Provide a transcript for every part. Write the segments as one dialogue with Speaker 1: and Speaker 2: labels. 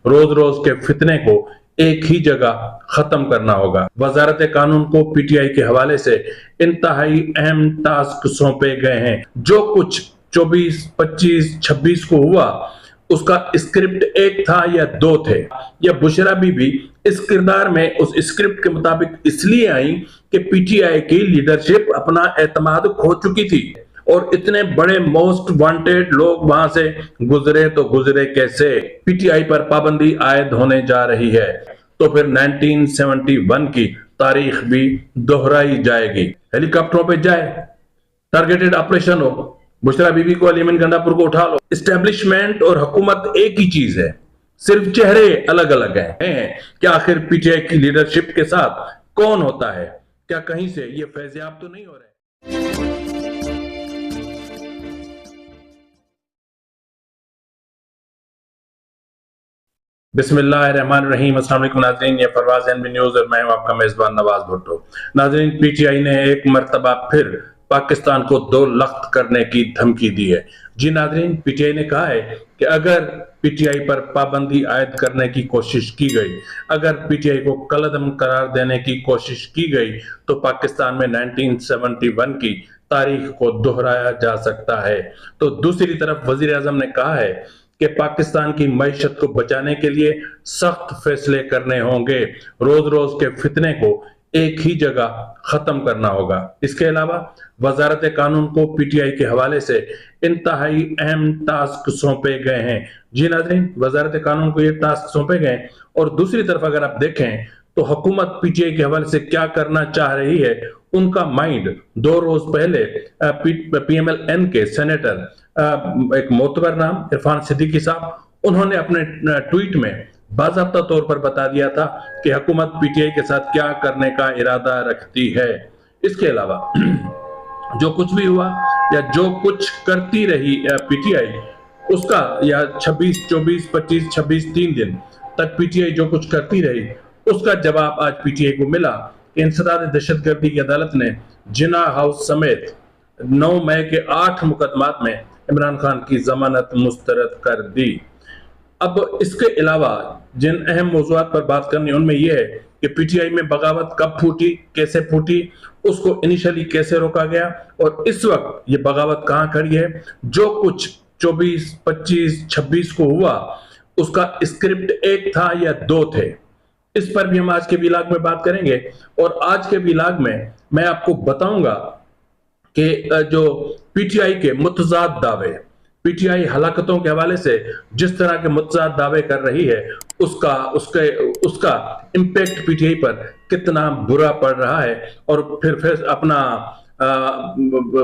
Speaker 1: रोज रोज के फितने को एक ही जगह खत्म करना होगा। वजारत कानून को पीटीआई के हवाले से इंतहाई अहम टास्क सौंपे गए हैं। जो कुछ 24, 25, 26 को हुआ उसका स्क्रिप्ट एक था या दो थे। या बुशरा बीबी इस किरदार में उस स्क्रिप्ट के मुताबिक इसलिए आई कि पीटीआई की लीडरशिप अपना एतमाद खो चुकी थी और इतने बड़े मोस्ट वांटेड लोग वहां से गुजरे तो गुजरे कैसे। पीटीआई पर पाबंदी आयद होने जा रही है तो फिर 1971 की तारीख भी दोहराई जाएगी। हेलीकॉप्टरों पे जाए, टारगेटेड ऑपरेशन हो, बुशरा बीबी को, अली अमीन गंडापुर को उठा लो। एस्टेब्लिशमेंट और हुकूमत एक ही चीज है, सिर्फ चेहरे अलग अलग हैं। क्या आखिर पीटीआई की लीडरशिप के साथ कौन होता है? क्या कहीं से ये फैज़याब तो नहीं हो रहे? बिस्मिल्लाहिर्रहमानिर्रहीम। अस्सलाम वालेकुम नाज़रीन, ये फरवाज़ एनबी न्यूज़ और मैं हूं आपका मेजबान नवाज भुट्टो। नाज़रीन, पीटीआई ने एक मर्तबा फिर पाकिस्तान को दो लख्त करने की धमकी दी है। जी नाज़रीन, पीटीआई ने कहा है कि अगर पीटीआई पर पाबंदी आयद करने की कोशिश की गई, अगर पीटीआई को कलअदम करार देने की कोशिश की गई तो पाकिस्तान में 1971 की तारीख को दोहराया जा सकता है। तो दूसरी तरफ वजीर आजम ने कहा है कि पाकिस्तान की मईशत को बचाने के लिए सख्त फैसले करने होंगे। रोज रोज के फितने को एक ही जगह खत्म करना होगा। इसके अलावा वजारत कानून को पीटीआई के हवाले से इंतहाई अहम टास्क सौंपे गए हैं। जी नाज़रीन, वजारत कानून को ये टास्क सौंपे गए और दूसरी तरफ अगर आप देखें तो हुकूमत पीटीआई के हवाले से क्या करना चाह रही है, उनका माइंड 2 रोज पहले पीएमएलएन के सेनेटर एक मोतबर नाम इरफान सिद्दीकी साहब, उन्होंने अपने ट्वीट में बाज़ाब्ता तौर पर बता दिया था कि हुकूमत पीटीआई के साथ क्या करने का इरादा रखती है। इसके अलावा जो कुछ भी हुआ या जो कुछ करती रही पीटीआई, उसका या 26, 24, 25, 26 3 दिन तक पीटीआई जो कुछ करती रही उसका जवाब आज पीटीआई को मिला कि इंसदाद दहशतगर्दी की अदालत ने जिन्ना हाउस समेत 9 मई के 8 मुकदमात में इमरान खान की जमानत मुस्तरद कर दी। अब इसके अलावा जिन अहम मौज़ूआत पर बात करनी उनमें यह है कि पीटीआई में बगावत कब फूटी, कैसे फूटी, उसको इनिशियली कैसे रोका गया और इस वक्त ये बगावत कहां खड़ी है। जो कुछ 24, 25, 26 को हुआ उसका स्क्रिप्ट एक था या दो थे। इस पर भी हम आज के व्लॉग में बात करेंगे और आज के व्लॉग में मैं आपको बताऊंगा कि जो पीटीआई के मुतजाद दावे, पीटीआई हलाकतों के हवाले से जिस तरह के मुतजाद दावे कर रही है उसका इम्पैक्ट पीटीआई पर कितना बुरा पड़ रहा है। और फिर अपना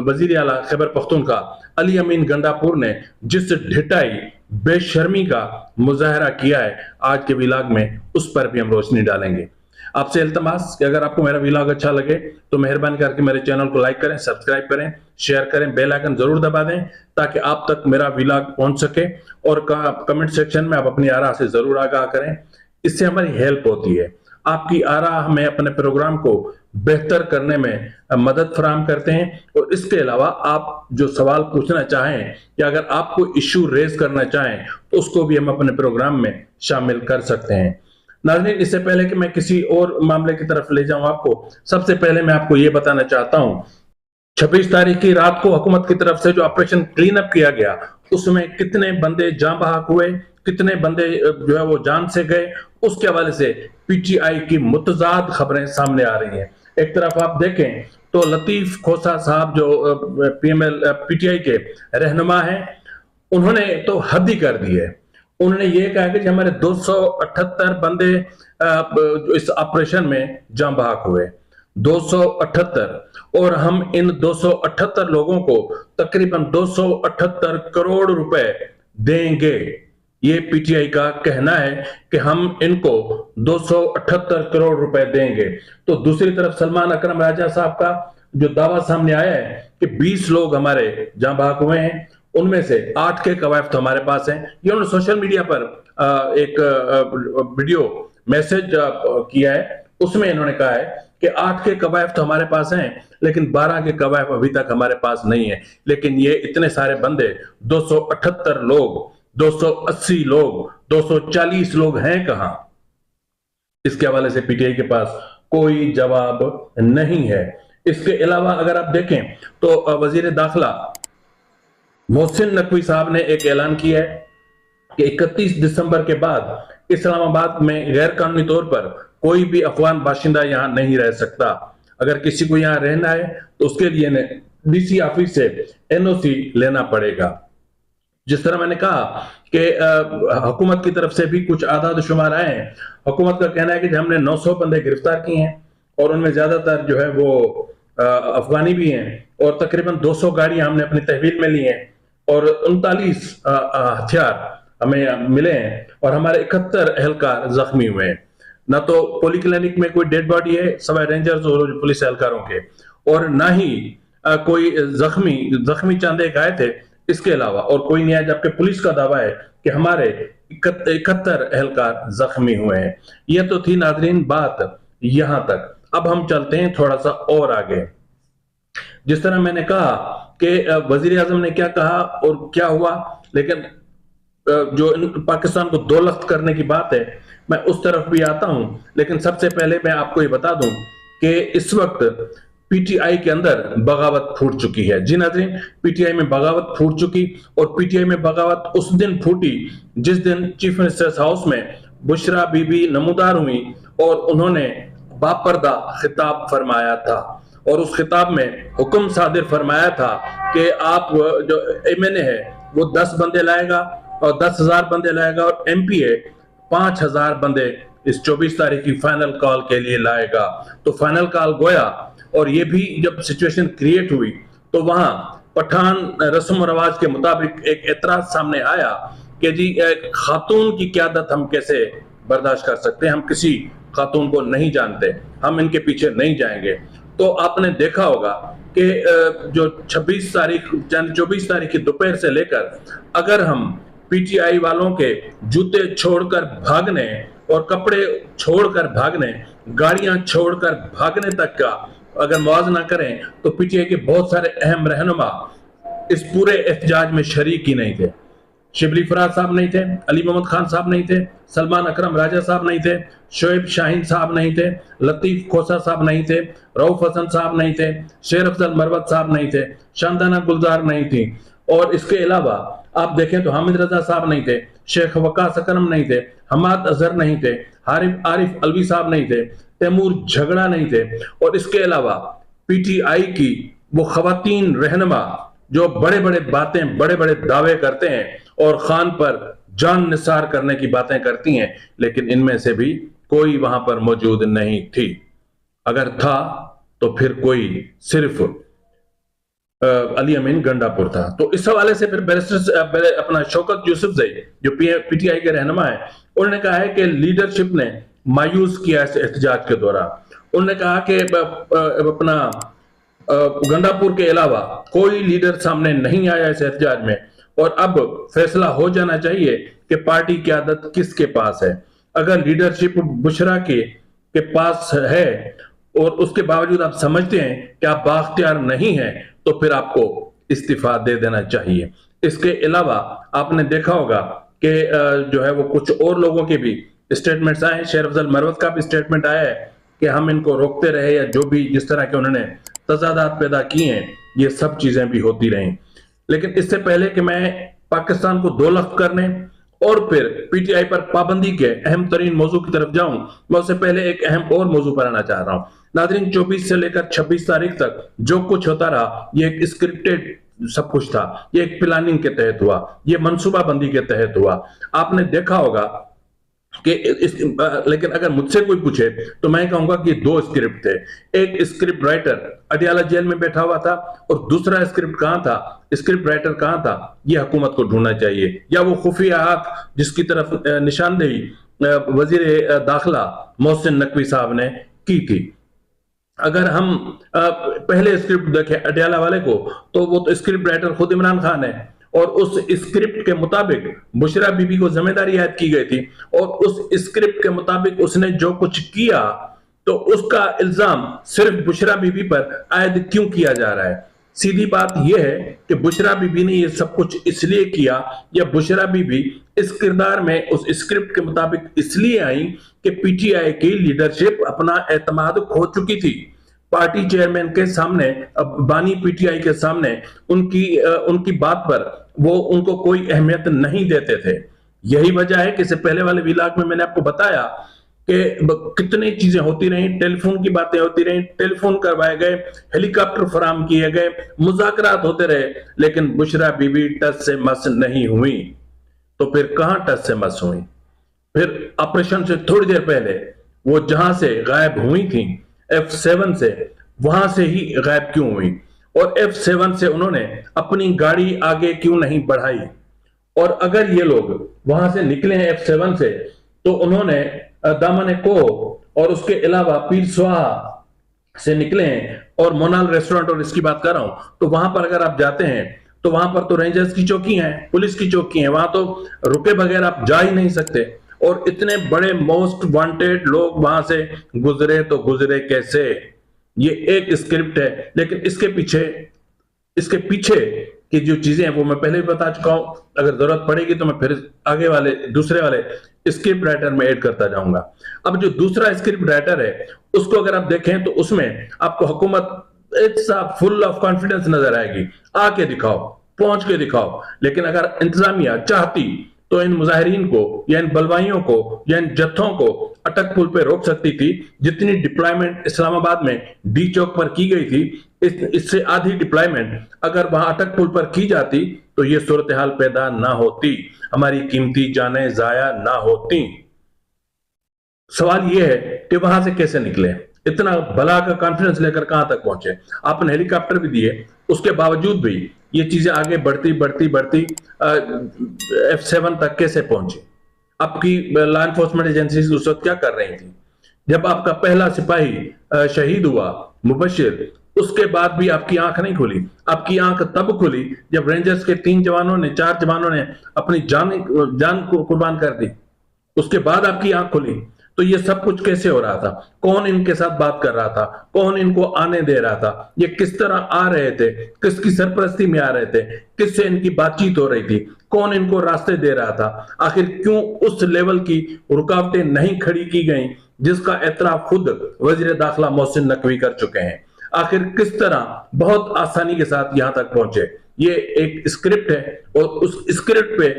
Speaker 1: वजीर आला खैबर पख्तूनख्वा अली अमीन गंडापुर ने जिस ढिठाई बेशर्मी का मुजाहरा किया है, आज के व्लॉग में उस पर भी हम रोशनी डालेंगे। आपसे इल्तमास कि अगर आपको मेरा व्लॉग अच्छा लगे तो मेहरबानी करके मेरे चैनल को लाइक करें, सब्सक्राइब करें, शेयर करें, बेल आइकन जरूर दबा दें ताकि आप तक मेरा व्लॉग पहुंच सके और कमेंट सेक्शन में आप अपनी आरा से जरूर आगाह करें। इससे हमारी हेल्प होती है। आपकी आरा हमें अपने प्रोग्राम को बेहतर करने में मदद फराहम करते हैं। और इसके अलावा आप जो सवाल पूछना चाहें या अगर आप कोई इश्यू रेज करना चाहें तो उसको भी हम अपने प्रोग्राम में शामिल कर सकते हैं। नाज़रीन, इससे पहले कि मैं किसी और मामले की तरफ ले जाऊं आपको, सबसे पहले मैं आपको ये बताना चाहता हूं 26 तारीख की रात को हुकूमत की तरफ से जो ऑपरेशन क्लीन अप किया गया उसमें कितने बंदे जान बहक हुए, कितने बंदे जो है वो जान से गए, उसके हवाले से पीटीआई की मुतजाद खबरें सामने आ रही हैं। एक तरफ आप देखें तो लतीफ खोसा साहब जो पीटीआई के रहनुमा हैं, उन्होंने तो हद ही कर दी है। उन्होंने ये कहा कि हमारे 278 बंदे इस ऑपरेशन में जान बहक हुए, 278, और हम इन 278 लोगों को तकरीबन 278 करोड़ रुपए देंगे। ये पीटीआई का कहना है कि हम इनको 278 करोड़ रुपए देंगे। तो दूसरी तरफ सलमान अकरम राजा साहब का जो दावा सामने आया है कि 20 लोग हमारे जान बहक हुए हैं, उनमें से 8 के कवायद तो हमारे पास हैं। ये उन्होंने सोशल मीडिया पर एक वीडियो मैसेज किया है, उसमें इन्होंने कहा है कि 8 के कवायद तो हमारे पास हैं लेकिन 12 के कवायद अभी तक हमारे पास नहीं है। लेकिन ये इतने सारे बंदे 278 लोग 280 लोग, 240 लोग हैं कहां? इसके हवाले से पीटीआई के पास कोई जवाब नहीं है। इसके अलावा अगर आप देखें तो वजीर दाखिला मोहसिन नकवी साहब ने एक ऐलान किया है कि 31 दिसंबर के बाद इस्लामाबाद में गैर कानूनी तौर पर कोई भी अफगान बाशिंदा यहां नहीं रह सकता। अगर किसी को यहां रहना है तो उसके लिए डीसी ऑफिस से एनओसी लेना पड़ेगा। जिस तरह मैंने कहा कि हुकूमत की तरफ से भी कुछ आदाद शुमार आए हैं। हुकूमत का कहना है कि हमने 900 बंदे गिरफ्तार किए हैं और उनमें ज्यादातर जो है वो अफगानी भी हैं, और तकरीबन 200 गाड़ियां हमने अपनी तहवील में ली हैं और 39 हथियार हमें मिले हैं, और हमारे 71 एहलकार जख्मी हुए हैं। ना तो पोली क्लिनिक में कोई डेड बॉडी है सवाए रेंजर्स और पुलिस एहलकारों के, और ना ही कोई जख्मी चंद एक आए थे इसके अलावा, और कोई नहीं है। जबकि पुलिस का दावा है कि हमारे 71 एहलकार जख्मी हुए हैं। यह तो थी नाजरीन बात यहां तक। अब हम चलते हैं थोड़ा सा और आगे। जिस तरह मैंने कहा कि वजीर आजम ने क्या कहा और क्या हुआ, लेकिन जो पाकिस्तान को 2 लख्त करने की बात है, मैं उस तरफ भी आता हूं। लेकिन सबसे पहले मैं आपको ये बता दूं कि इस वक्त पीटीआई के अंदर बगावत फूट चुकी है। जी नाज़रीन, पीटीआई में बगावत फूट चुकी, और पीटीआई में बगावत उस दिन फूटी जिस दिन चीफ मिनिस्टर्स हाउस में बुशरा बीबी नमूदार हुई और उन्होंने बापर्दा खिताब फरमाया था, और उस खिताब में हुक्म सादिर फरमाया था कि आप जो एमएनए है वो 10 बंदे लाएगा और 10,000 बंदे लाएगा, और एमपीए 5,000 बंदे इस 24 तारीख की फाइनल कॉल के लिए लाएगा। तो फाइनल कॉल गोया, और ये भी जब सिचुएशन क्रिएट हुई तो वहां पठान रस्म और रवाज के मुताबिक एक एतराज सामने आया कि जी खातून की क़यादत हम कैसे बर्दाश्त कर सकते हैं, हम किसी खातून को नहीं जानते, हम इनके पीछे नहीं जाएंगे। तो आपने देखा होगा कि जो 24 तारीख की दोपहर से लेकर अगर हम पीटीआई वालों के जूते छोड़कर भागने और कपड़े छोड़कर भागने, गाड़ियां छोड़कर भागने तक का अगर मुआवजा करें, तो पीटीआई के बहुत सारे अहम रहनुमा इस पूरे एहतजाज में शरीक ही नहीं थे। शिबली फराज साहब नहीं थे, अली मोहम्मद खान साहब नहीं थे, सलमान अकरम राजा साहब नहीं थे, शोएब शाहीन साहब नहीं थे, लतीफ खोसा साहब नहीं थे, रऊफ हसन साहब नहीं थे, शेर अफजल मरवत साहब नहीं थे, शानदाना गुलजार नहीं थी, और इसके अलावा आप देखें तो हामिद रजा साहब नहीं थे, शेख वकास अकरम नहीं थे, हमाद अजहर नहीं थे, आरिफ अलवी साहब नहीं थे, तैमूर झगड़ा नहीं थे, और इसके अलावा पीटीआई की वो खवातीन रहनुमा जो बड़े बड़े बातें, बड़े बड़े दावे करते हैं और खान पर जान निसार करने की बातें करती हैं, लेकिन इनमें से भी कोई वहां पर मौजूद नहीं थी। अगर था तो फिर कोई सिर्फ अली अमीन गंडापुर था। तो इस हवाले से फिर बैरिस्टर अपना शौकत यूसुफजई जो पीटीआई के रहनुमा है, उन्होंने कहा है कि लीडरशिप ने मायूस किया इस एहतजाज के दौरान। उन्होंने कहा कि अपना गंडापुर के अलावा कोई लीडर सामने नहीं आया इस एहतजाज में, और अब फैसला हो जाना चाहिए कि पार्टी की आदत किसके पास है। अगर लीडरशिप बुशरा के पास है और उसके बावजूद आप समझते हैं कि आप बाख्तियार नहीं हैं, तो फिर आपको इस्तीफा दे देना चाहिए। इसके अलावा आपने देखा होगा कि जो है वो कुछ और लोगों के भी स्टेटमेंट्स आए हैं। शेर अफजल मरवत का भी स्टेटमेंट आया है कि हम इनको रोकते रहे, या जो भी जिस तरह के उन्होंने तजादात पैदा किए हैं, ये सब चीजें भी होती रहीं। लेकिन इससे पहले कि मैं पाकिस्तान को 2 लख्त करने और फिर पीटीआई पर पाबंदी के अहम तरीन मौजू की तरफ जाऊं, मैं उससे पहले एक अहम और मौजू पर आना चाह रहा हूं। नाज़रीन, 24 से लेकर 26 तारीख तक जो कुछ होता रहा, ये एक स्क्रिप्टेड सब कुछ था, ये एक प्लानिंग के तहत हुआ, ये मनसूबाबंदी के तहत हुआ। आपने देखा होगा कि लेकिन अगर मुझसे कोई पूछे तो मैं कहूंगा कि 2 स्क्रिप्ट थे। एक स्क्रिप्ट राइटर अडियाला जेल में बैठा हुआ था, और दूसरा स्क्रिप्ट कहां था, स्क्रिप्ट राइटर कहां था, यह हुकूमत को ढूंढना चाहिए, या वो खुफिया हाथ जिसकी तरफ निशानदेही वजीर दाखिला मोहसिन नकवी साहब ने की थी। अगर हम पहले स्क्रिप्ट देखें अडियाला वाले को, तो वो तो स्क्रिप्ट राइटर खुद इमरान खान है, और उस स्क्रिप्ट के मुताबिक बुशरा बीबी को जिम्मेदारी आयद की गई थी, और उस स्क्रिप्ट के मुताबिक उसने जो कुछ किया, तो उसका इल्जाम सिर्फ बुशरा बीबी पर आयद क्यों किया जा रहा है? सीधी बात यह है कि बुशरा बीबी ने यह सब कुछ इसलिए किया, या बुशरा बीबी इस किरदार में उस स्क्रिप्ट के मुताबिक इसलिए आई कि पीटीआई की लीडरशिप अपना एतमाद खो चुकी थी। पार्टी चेयरमैन के सामने, बानी पीटीआई के सामने उनकी बात पर वो उनको कोई अहमियत नहीं देते थे। यही वजह है कि इससे पहले वाले विलाग में मैंने आपको बताया कि कितनी चीजें होती रही, टेलीफोन की बातें होती रही, टेलीफोन करवाए गए, हेलीकॉप्टर फराम किए गए, मुज़ाकरात होते रहे, लेकिन बुशरा बीबी टच से मस नहीं हुई। तो फिर कहां टच से मस हुई? फिर ऑपरेशन से थोड़ी देर पहले वो जहां से गायब हुई थी, F7 से, वहां से ही गायब क्यों हुई? और F7 से उन्होंने अपनी गाड़ी आगे क्यों नहीं बढ़ाई? और अगर ये लोग वहां से निकले हैं F7 से, तो उन्होंने दामन को और उसके अलावा पीर स्वाहा से निकले हैं, और मोनाल रेस्टोरेंट, और इसकी बात कर रहा हूं, तो वहां पर अगर आप जाते हैं तो वहां पर तो रेंजर्स की चौकी है, पुलिस की चौकी है, वहां तो रुके बगैर आप जा ही नहीं सकते। और इतने बड़े मोस्ट वांटेड लोग वहां से गुजरे, तो गुजरे कैसे? ये एक स्क्रिप्ट है, लेकिन इसके पीछे की जो चीजें हैं वो मैं पहले भी बता चुका हूं। अगर जरूरत पड़ेगी तो मैं फिर आगे वाले दूसरे वाले स्क्रिप्ट राइटर में ऐड करता जाऊंगा। अब जो दूसरा स्क्रिप्ट राइटर है उसको अगर आप देखें तो उसमें आपको हुकूमत इट्स फुल ऑफ कॉन्फिडेंस नजर आएगी, आके दिखाओ, पहुंच के दिखाओ। लेकिन अगर इंतजामिया चाहती तो इन मुजाहिरीन को या इन बलवाइयों को या इन जत्थों को अटक पुल पे रोक सकती थी। जितनी डिप्लॉयमेंट इस्लामाबाद में डी चौक पर की गई थी, इससे आधी डिप्लॉयमेंट अगर वहां अटक पुल पर की जाती तो ये सूरत हाल पैदा ना होती, हमारी कीमती जानें जाया ना होती। सवाल यह है कि वहां से कैसे निकले, इतना भला का कॉन्फिडेंस लेकर कहां तक पहुंचे? आपने हेलीकॉप्टर भी दिए, उसके बावजूद भी ये चीजें आगे बढ़ती बढ़ती बढ़ती F7 तक कैसे पहुंची? आपकी लॉ एनफोर्समेंट एजेंसीज उस वक्त क्या कर रही थी? जब आपका पहला सिपाही शहीद हुआ, मुबशिर, उसके बाद भी आपकी आंख नहीं खुली। आपकी आंख तब खुली जब रेंजर्स के 4 जवानों ने अपनी जान को कुर्बान कर दी, उसके बाद आपकी आंख खुली। तो ये सब कुछ कैसे हो रहा था? कौन इनके साथ बात कर रहा था? कौन इनको आने दे रहा था? ये किस तरह आ रहे थे? किसकी सरपरस्ती में आ रहे थे? किससे इनकी बातचीत हो रही थी? कौन इनको रास्ते दे रहा था? आखिर क्यों उस लेवल की रुकावटें नहीं खड़ी की गई जिसका एतराफ खुद वजीर दाखिला मोहसिन नकवी कर चुके हैं? आखिर किस तरह बहुत आसानी के साथ यहां तक पहुंचे? ये एक स्क्रिप्ट है और उस स्क्रिप्ट पे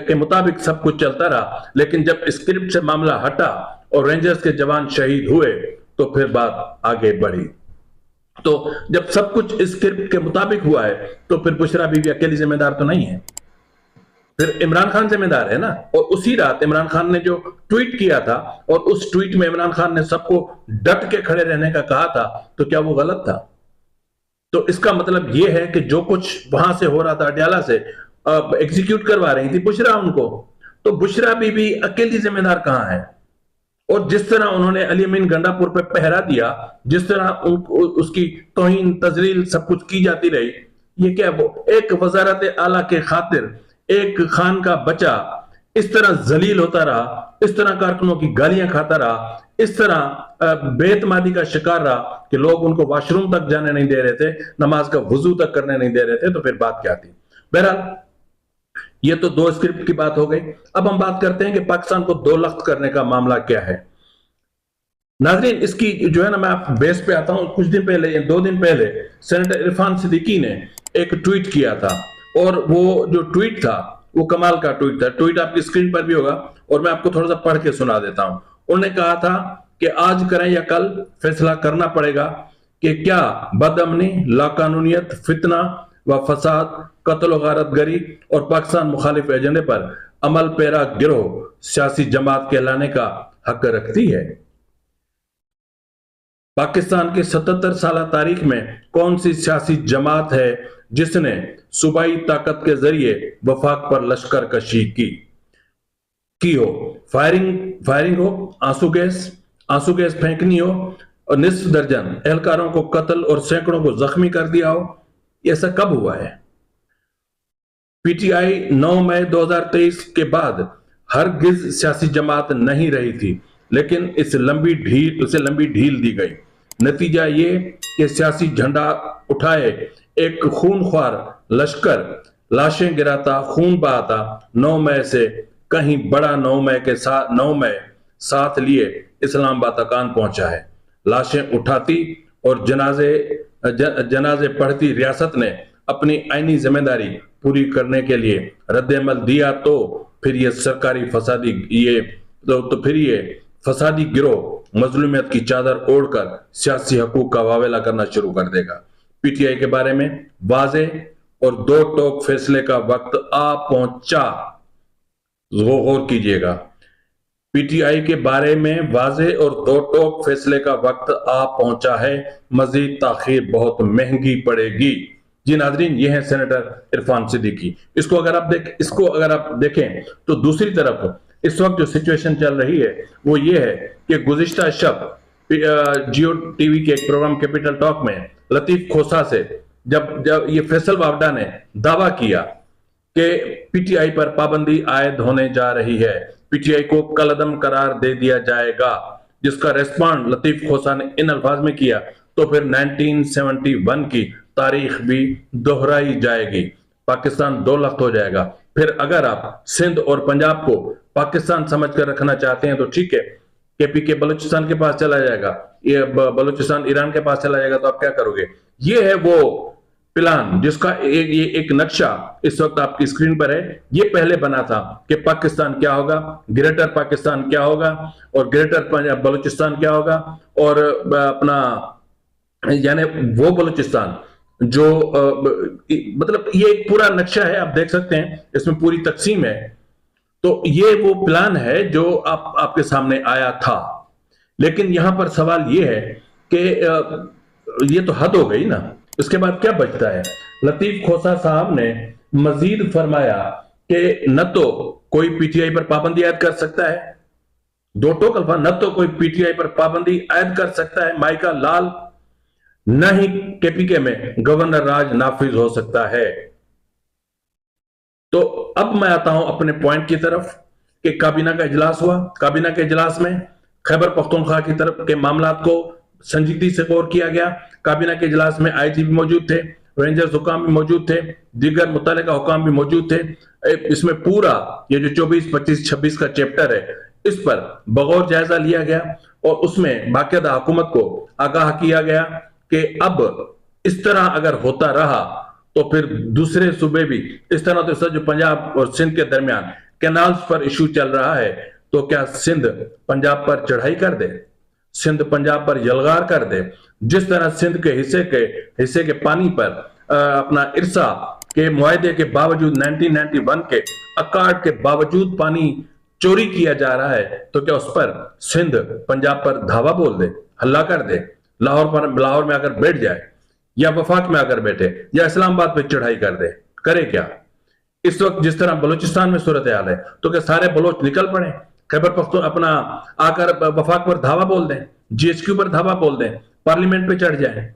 Speaker 1: के मुताबिक सब कुछ चलता रहा। लेकिन जब स्क्रिप्ट से मामला हटा और रेंजर्स के जवान शहीद हुए तो फिर बात आगे बढ़ी। तो जब सब कुछ स्क्रिप्ट के मुताबिक हुआ है तो फिर बुशरा बीबी अकेली जिम्मेदार तो नहीं है, फिर इमरान खान जिम्मेदार है ना। और उसी रात इमरान खान ने जो ट्वीट किया था, और उस ट्वीट में इमरान खान ने सबको डट के खड़े रहने का कहा था, तो क्या वो गलत था? तो इसका मतलब यह है कि जो कुछ वहां से हो रहा था, अडयाला से एग्जीक्यूट करवा रही थी बुशरा उनको, तो बुशरा बीबी अकेली जिम्मेदार कहां है? और जिस तरह उन्होंने अली अमीन गंडापुर पे पहरा दिया, जिस तरह उसकी तौहीन तजलील सब कुछ की जाती रही, ये क्या वो एक वजारत आला के खातिर एक खान का बच्चा इस तरह जलील होता रहा, इस तरह कारकुनों की गालियां खाता रहा, इस तरह बेतमादी का शिकार रहा कि लोग उनको वॉशरूम तक जाने नहीं दे रहे थे, नमाज का वजू तक करने नहीं दे रहे थे। तो फिर बात क्या थी? बहरहाल ये तो दो स्क्रिप्ट की बात हो गई। अब हम बात करते हैं कि पाकिस्तान को दो लख्त करने का मामला क्या है। नाज़रीन, इसकी जो है ना, मैं आप बेस पे आता हूं। कुछ दिन पहले, 2 दिन पहले, सेनेटर इरफान सिद्दीकी ने एक ट्वीट किया था, और वो जो ट्वीट था वो कमाल का ट्वीट था। ट्वीट आपकी स्क्रीन पर भी होगा और मैं आपको थोड़ा सा पढ़ के सुना देता हूं। उन्होंने कहा था कि आज करें या कल फैसला करना पड़ेगा कि क्या बदअमनी, लाकानूनियत, फितना व फसाद, कत्ल गारतगरी और पाकिस्तान मुखालिफ एजेंडे पर अमल पैरा गिरोह सियासी जमात कहलाने का हक रखती है। पाकिस्तान की 77 साल तारीख में कौन सी सियासी जमात है जिसने सूबाई ताकत के जरिए वफाक पर लश्कर कशी की हो? फायरिंग हो, आंसू गैस फेंकनी हो, और निस्फ दर्जन एहलकारों को कत्ल और सैकड़ों को जख्मी कर दिया हो। ऐसा कब हुआ है? पीटीआई 9 मई 2023 के बाद हरगिज सियासी जमात नहीं रही थी, लेकिन उसे लंबी ढील दी गई। नतीजा ये कि सियासी झंडा उठाए एक खूनख्वार लश्कर लाशें गिराता, खून बहाता 9 मई से कहीं बड़ा 9 मई साथ लिए इस्लामाबाद तक आन पहुंचा है। लाशें उठाती और जनाजे पढ़ती रियासत ने अपनी आईनी जिम्मेदारी पूरी करने के लिए रद्द-ए-अमल दिया तो फिर ये फसादी गिरोह मजलूमियत की चादर ओढ़कर सियासी हकूक का वावेला करना शुरू कर देगा। पीटीआई के बारे में वाजे और दो टोक फैसले का वक्त आ पहुंचा। गौर कीजिएगा, पीटीआई के बारे में वाजे और दो टोक फैसले का वक्त आ पहुंचा है, मजीद ताखीर बहुत महंगी पड़ेगी। जी नाजरीन, ये है सेनेटर इरफान सिद्दीकी। इसको अगर आप देखें तो दूसरी तरफ इस वक्त जो सिचुएशन चल रही है वो ये है कि गुज़िश्ता शब जियो टीवी के एक प्रोग्राम कैपिटल टॉक में लतीफ खोसा से जब ये फैसल वावडा ने दावा किया कि पीटीआई पर पाबंदी आयद होने जा रही है, पीटीआई को कलअदम करार दे दिया जाएगा, जिसका रेस्पॉन्ड लतीफ खोसा ने इन अल्फाज में किया, तो फिर 1971 की तारीख भी दोहराई जाएगी। पाकिस्तान दो लख्त हो जाएगा। फिर अगर आप सिंध और पंजाब को पाकिस्तान समझकर रखना चाहते हैं तो ठीक है, केपीके बलूचिस्तान के पास चला जाएगा, ये बलूचिस्तान ईरान के पास चला जाएगा, तो आप क्या करोगे? ये है वो प्लान जिसका एक नक्शा इस वक्त आपकी स्क्रीन पर है। ये पहले बना था कि पाकिस्तान क्या होगा, ग्रेटर पाकिस्तान क्या होगा और ग्रेटर बलूचिस्तान क्या होगा, और अपना यानी वो बलूचिस्तान जो मतलब ये एक पूरा नक्शा है, आप देख सकते हैं, इसमें पूरी तकसीम है। तो ये वो प्लान है जो आपके सामने आया था। लेकिन यहां पर सवाल ये है कि ये तो हद हो गई ना, इसके बाद क्या बचता है? लतीफ खोसा साहब ने मजीद फरमाया कि न तो कोई पीटीआई पर पाबंदी आयद कर सकता है, दो टोक अल्फा, न तो कोई पीटीआई पर पाबंदी आयद कर सकता है माइका लाल, न ही केपीके में गवर्नर राज नाफिज हो सकता है। तो अब मैं आता हूं अपने पॉइंट की तरफ कि काबीना का इजलास हुआ। काबीना के इजलास में खैबर पख्तूनख्वा की तरफ के मामलात को संजीदगी से गौर किया गया। काबीना के इजलास में आईजी भी मौजूद थे, रेंजर्स हुकाम भी मौजूद थे, दीगर मुतल्लिका हुकाम भी मौजूद थे। इसमें पूरा ये जो 24, 25, 26 का चैप्टर है, इस पर बगौर जायजा लिया गया और उसमें बाकायदा हुकूमत को आगाह किया गया कि अब इस तरह अगर होता रहा तो फिर दूसरे सूबे भी इस तरह, तो जो पंजाब और सिंध के दरमियान कैनाल्स पर इशू चल रहा है, तो क्या सिंध पंजाब पर चढ़ाई कर दे, सिंध पंजाब पर यलगार कर दे? जिस तरह सिंध के हिस्से के पानी पर अपना इरसा के मुआहदे के बावजूद 1991 के अकार्ड के बावजूद पानी चोरी किया जा रहा है, तो क्या उस पर सिंध पंजाब पर धावा बोल दे, हल्ला कर दे, लाहौर में आकर बैठ जाए, या वफाक में आकर बैठे, या इस्लामाबाद पे चढ़ाई कर दे? करे क्या? इस वक्त जिस तरह बलूचिस्तान में सूरत हाल है, तो क्या सारे बलोच निकल पड़े, खैबर पख्तून अपना आकर वफाक पर धावा बोल दें, जीएचक्यू पर धावा बोल दें, पार्लियामेंट पे चढ़ जाए,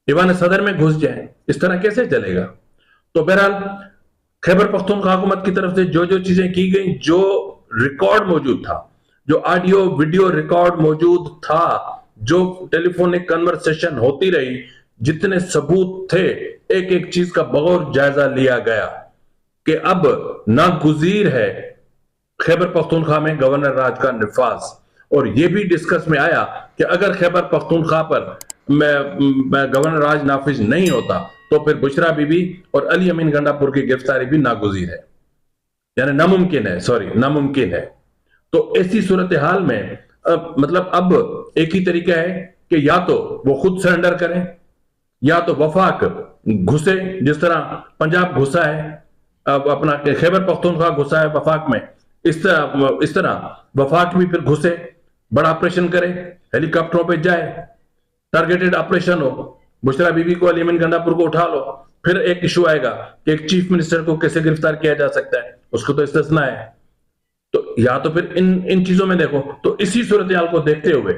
Speaker 1: ईवान सदर में घुस जाए? इस तरह कैसे चलेगा? तो बहरहाल खैबर पख्तूनख्वा हुकूमत की तरफ से जो जो चीजें की गई, जो रिकॉर्ड मौजूद था, जो ऑडियो वीडियो रिकॉर्ड मौजूद था, जो टेलीफोनिक कन्वर्सेशन होती रही, जितने सबूत थे, एक एक चीज का बगौर जायजा लिया गया कि अब नागुज़ीर है खैबर पख्तूनख्वा में गवर्नर राज का निफाज। और यह भी डिस्कस में आया कि अगर खैबर पख्तूनख्वा पर गवर्नर राज नाफिज नहीं होता तो फिर बुशरा बीबी और अली अमीन गंडापुर की गिरफ्तारी भी नागुज़ीर है, यानी नामुमकिन है। तो ऐसी सूरत हाल में मतलब अब एक ही तरीका है कि या तो वो खुद सरेंडर करें, या तो वफाक घुसे, जिस तरह पंजाब घुसा है, अब अपना खैबर पख्तूनख्वा घुसा है वफाक में, इस तरह वफाक भी फिर घुसे, बड़ा ऑपरेशन करे, हेलीकॉप्टरों पे जाए, टारगेटेड ऑपरेशन हो, बुशरा बीबी को, अली अमीन गंडापुर को उठा लो। फिर एक इशू आएगा कि एक चीफ मिनिस्टर को कैसे गिरफ्तार किया जा सकता है, उसको तो इस्तिस्ना है। तो या तो फिर इन चीजों में देखो। तो इसी सूरत हाल को देखते हुए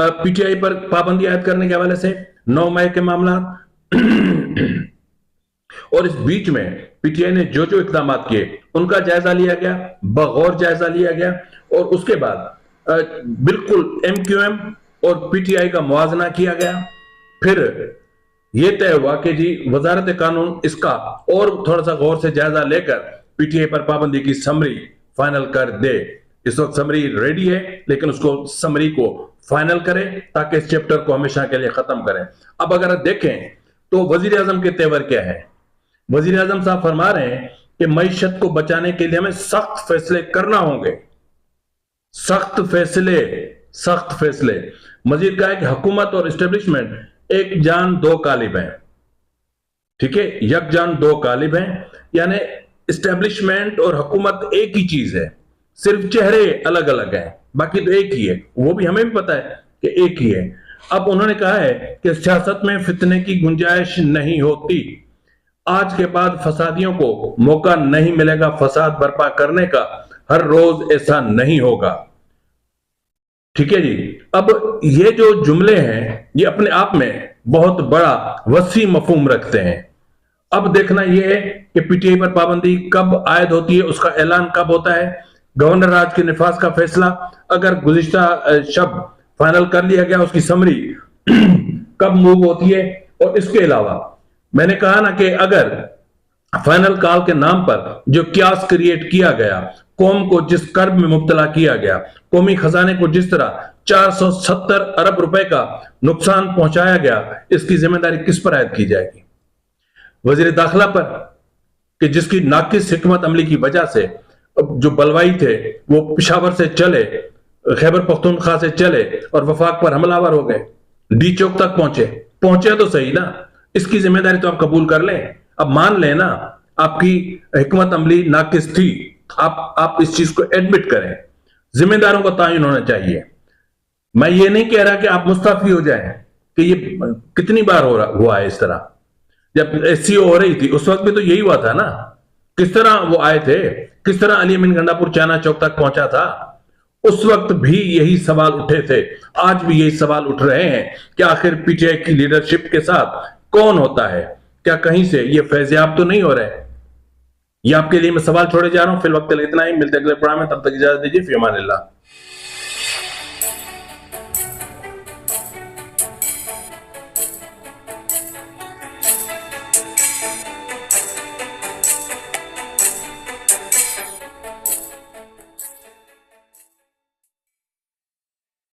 Speaker 1: पीटीआई पर पाबंदी आयद करने के हवाले से 9 मई के मामला और इस बीच में पीटीआई ने जो जो इकदाम किए उनका जायजा लिया गया, बगौर जायजा लिया गया, और उसके बाद बिल्कुल एमक्यूएम और पीटीआई का मुआजना किया गया। फिर ये तय हुआ कि जी वजारत कानून इसका और थोड़ा सा गौर से जायजा लेकर पीटीआई पर पाबंदी की समरी फाइनल कर दे। इस वक्त समरी रेडी है, लेकिन उसको समरी को फाइनल करें ताकि इस चैप्टर को हमेशा के लिए खत्म करें। अब अगर देखें तो वजीर आजम के तेवर क्या है। वजीर आजम साहब फरमा रहे हैं कि मईशत को बचाने के लिए हमें सख्त फैसले करना होंगे। सख्त फैसले, सख्त फैसले। मजीद कहा है कि हुकूमत और एस्टेब्लिशमेंट एक जान दो कालिब हैं। ठीक है, यक जान दो कालिब हैं, यानी एस्टेब्लिशमेंट और हुकूमत एक ही चीज है, सिर्फ चेहरे अलग अलग हैं, बाकी तो एक ही है। वो भी हमें भी पता है कि एक ही है। अब उन्होंने कहा है कि सियासत में फितने की गुंजाइश नहीं होती। आज के बाद फसादियों को मौका नहीं मिलेगा फसाद बर्पा करने का, हर रोज ऐसा नहीं होगा। ठीक है जी। अब ये जो जुमले हैं ये अपने आप में बहुत बड़ा वसी मफहूम रखते हैं। अब देखना यह है कि पीटीआई पर पाबंदी कब आयद होती है, उसका ऐलान कब होता है। गवर्नर राज के निफाज का फैसला अगर गुज़िश्ता शब फाइनल कर लिया गया, उसकी समरी कब मूव होती है। और इसके अलावा मैंने कहा ना कि अगर फाइनल कॉल के नाम पर जो क्यास क्रिएट किया गया, कौम को जिस कर्ब में मुब्तला किया गया, कौमी खजाने को जिस तरह 470 अरब रुपए का नुकसान पहुंचाया गया, इसकी जिम्मेदारी किस पर आयद की जाएगी? वजीर दाखिला पर, कि जिसकी नाकिस हिकमत अमली की वजह से जो बलवाई थे वो पिशावर से चले, खैबर पख्तूनख्वा से चले और वफाक पर हमलावर हो गए, डी चौक तक पहुंचे तो सही ना। इसकी जिम्मेदारी तो आप कबूल कर लें, अब मान लें ना आपकी हिकमत अमली नाकिस थी, आप इस चीज को एडमिट करें। जिम्मेदारों का तयन होना चाहिए। मैं ये नहीं कह रहा कि आप मुस्तफी हो जाएं, कि ये कितनी बार हुआ है इस तरह। जब एससीओ हो रही थी उस वक्त भी तो यही हुआ था ना। किस तरह वो आए थे, किस तरह अली अमीन गंडापुर चाना चौक तक पहुंचा था, उस वक्त भी यही सवाल उठे थे, आज भी यही सवाल उठ रहे हैं कि आखिर पीटीआई की लीडरशिप के साथ कौन होता है। क्या कहीं से ये फैज़याब तो नहीं हो रहे? ये आपके लिए मैं सवाल छोड़े जा रहा हूं। फिल वक्त इतना ही, मिलते अगले प्रोग्राम में, तब तक इजाजत दीजिए। फी अमानिल्लाह।